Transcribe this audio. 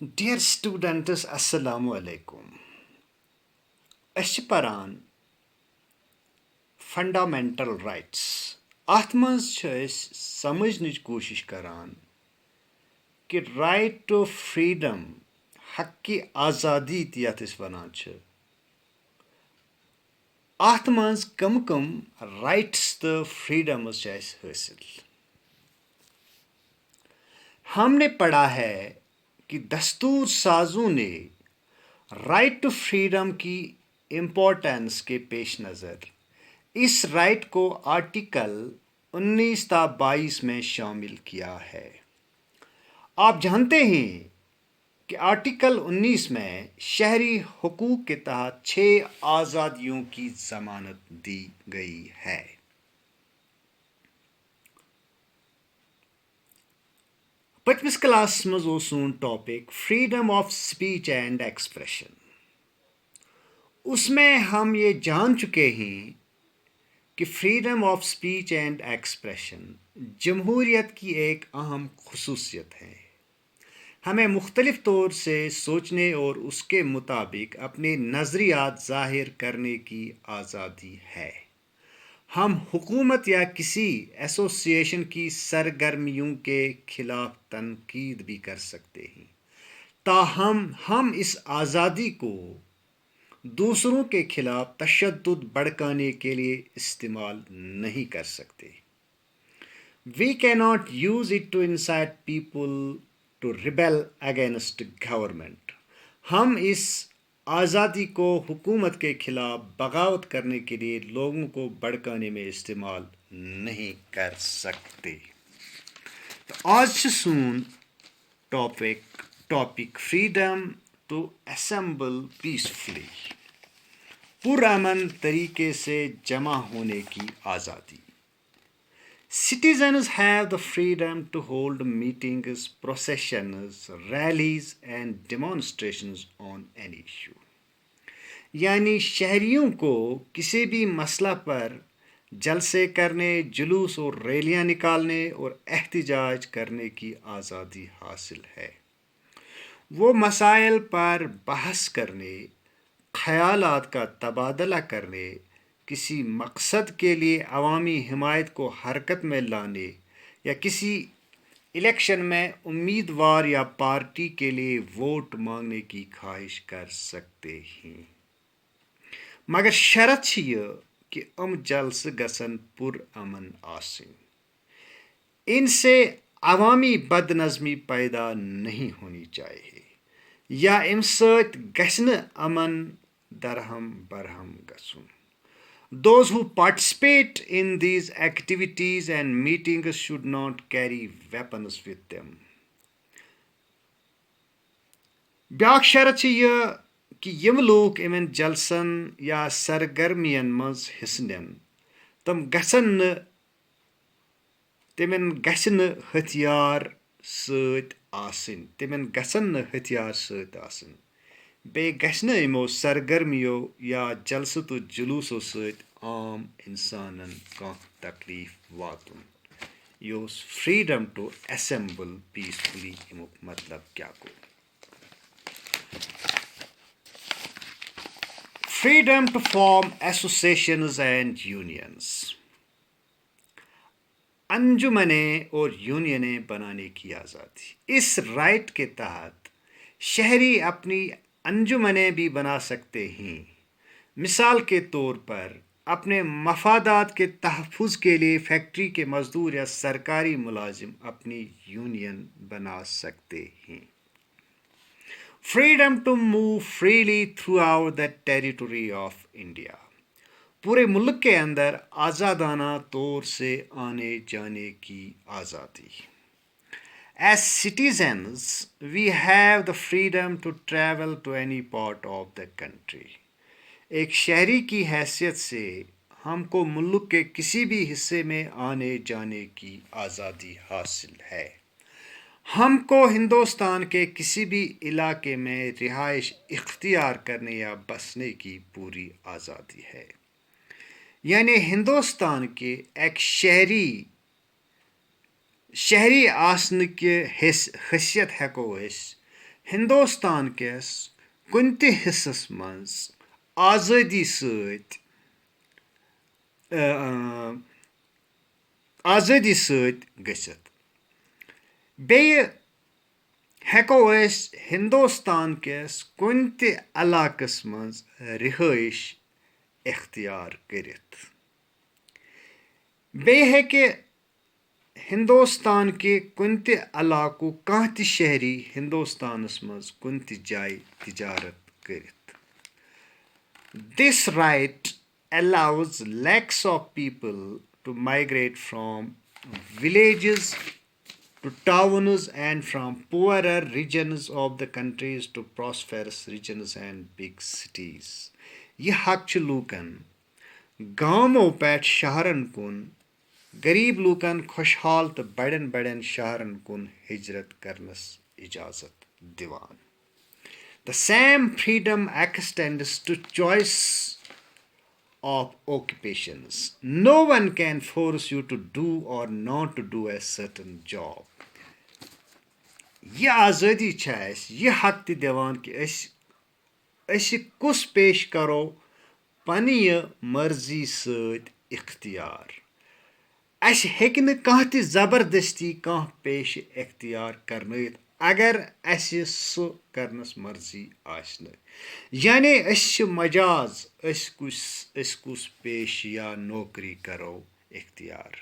Dear students, Assalamu alaikum. أسۍ چھِ پران فنڈامنٹل رائٹس. اَتھ منٛز چھِ أسۍ سمجھنٕچ کوٗشش کران کہِ رائٹ ٹو فرٛیٖڈم حقہِ آزادی تہِ یَتھ أسۍ وَنان چھِ اَتھ منٛز کم رائٹس تہٕ فرٛیٖڈمز چھِ اَسہِ حٲصِل. हमने पढ़ा है कि दस्तूर साजों ने राइट टू फ्रीडम की इम्पोर्टेंस के पेश नज़र इस राइट को आर्टिकल 19 ता 22 में शामिल किया है. आप जानते हैं कि आर्टिकल 19 में शहरी हुकूक के तहत 6 आज़ादियों की ज़मानत दी गई है. पचमिस क्लास में सोन topic freedom of speech and expression. उसमें हम ये जान चुके हैं कि freedom of speech and expression जमहूरियत की एक अहम खसूसियत है. हमें मुख्तलिफ तौर से सोचने और उसके मुताबिक अपने नज़रियात ज़ाहिर करने की आज़ादी है. हम हुकूमत या किसी एसोसिएशन की सरगर्मियों के खिलाफ तनकीद भी कर सकते हैं, ताहम हम इस आज़ादी को दूसरों के खिलाफ तशद्दुद भड़काने के लिए इस्तेमाल नहीं कर सकते. We cannot use it to incite people to rebel against government. हम इस आज़ादी को हुकूमत के खिलाफ बगावत करने के लिए लोगों को भड़काने में इस्तेमाल नहीं कर सकते. तो आज सुन topic freedom to assemble peacefully, पुरअमन तरीके से जमा होने की आज़ादी. Citizens have the freedom to hold meetings, processions, rallies and demonstrations on any issue. यानी शहरियों को किसी भी मसला पर जलसे करने, जुलूस और रैलियां निकालने और एहतजाज करने की आज़ादी हासिल है. वो मसाइल पर बहस करने, ख्यालात का तबादला करने, किसी मकसद के लिए अवामी हिमायत को हरकत में लाने या किसी इलेक्शन में उम्मीदवार या पार्टी के लिए वोट मांगने की ख्वाहिश कर सकते हैं. मगर शर्त छ यह कि जलसे गसन पुरअमन आसिन. इनसे अवामी बदनज़मी पैदा नहीं होनी चाहिए या इम सत गस्न अमन दरहम Barham गसुन. Those who participate in these activities and meetings should not carry weapons with them. ब्याक शरत छ यह कि यम लोग इमन जलसन या सरगर्मियन मज हिस्सा निन तम गसन हथियार सत आसिन. बे गसन इमो सरगर्मियों या जलसो तो जुलूसो सत आम इंसानन का तकलीफ वातुन. योस फ्रीडम टू असेंबल पीसफुली इमुक मतलब क्या को. Freedom to form associations and unions. अंजुमने और यूनियनें बनाने की आज़ादी. इस राइट के तहत शहरी अपनी अंजुमनें भी बना सकते हैं. मिसाल के तौर पर अपने मफादात के तहफ़्फ़ुज़ के लिए फैक्ट्री के मज़दूर या सरकारी मुलाजिम अपनी यूनियन बना सकते हैं. Freedom to move freely throughout the territory of India. पूरे मुल्क के अंदर आज़ादाना तौर से आने जाने की आज़ादी. As citizens, we have the freedom to travel to any part of the country. एक शहरी की हैसियत से हमको मुल्क के किसी भी हिस्से में आने जाने की आज़ादी हासिल है. हमको हिंदुस्तान के किसी भी इलाके में रिहाइश इख्तियार करने या बसने की पूरी आज़ादी है. यानी हिंदुस्तान के एक शहरी आसन के हैसियत हेको हिंदुस्तान केस कुन ते हिस्सस मंज आज़ादी सत आज़ादी सत गसित बेय हेको अस हिंदुस्तान केस कुन ते इलाकस मंज रिहाइश इख्तियार करित बेय हेके हिंदुस्तान के कुन ते इलाकू कह ते शहरी हिंदुस्तानस मज कुन ते जाय तिजारत करित this right allows lakhs of people to migrate from villages to towns and from poorer regions of the countries to prosperous regions and big cities. यह हक छ लूकन गांवों पैठ शहरन कुन गरीब लूकन खुशहाल तो बड़न बड़न शहरन कुन हिजरत करनस इजाजत दिवान. The same freedom extends to choice of occupations. No one can force you to do or not to do a certain job. यह आज़ादी यह हक त दिवान कि अस कुस पेश करो पन मर्जी सत इख्तियार. अस हेक न कह त जबरदस्ती कह पेश इख्तियार करनयत अगर अस सु करनस मर्जी आसन. यानी अस मजाज अस कुस पेश या नौकरी करो इख्तियार.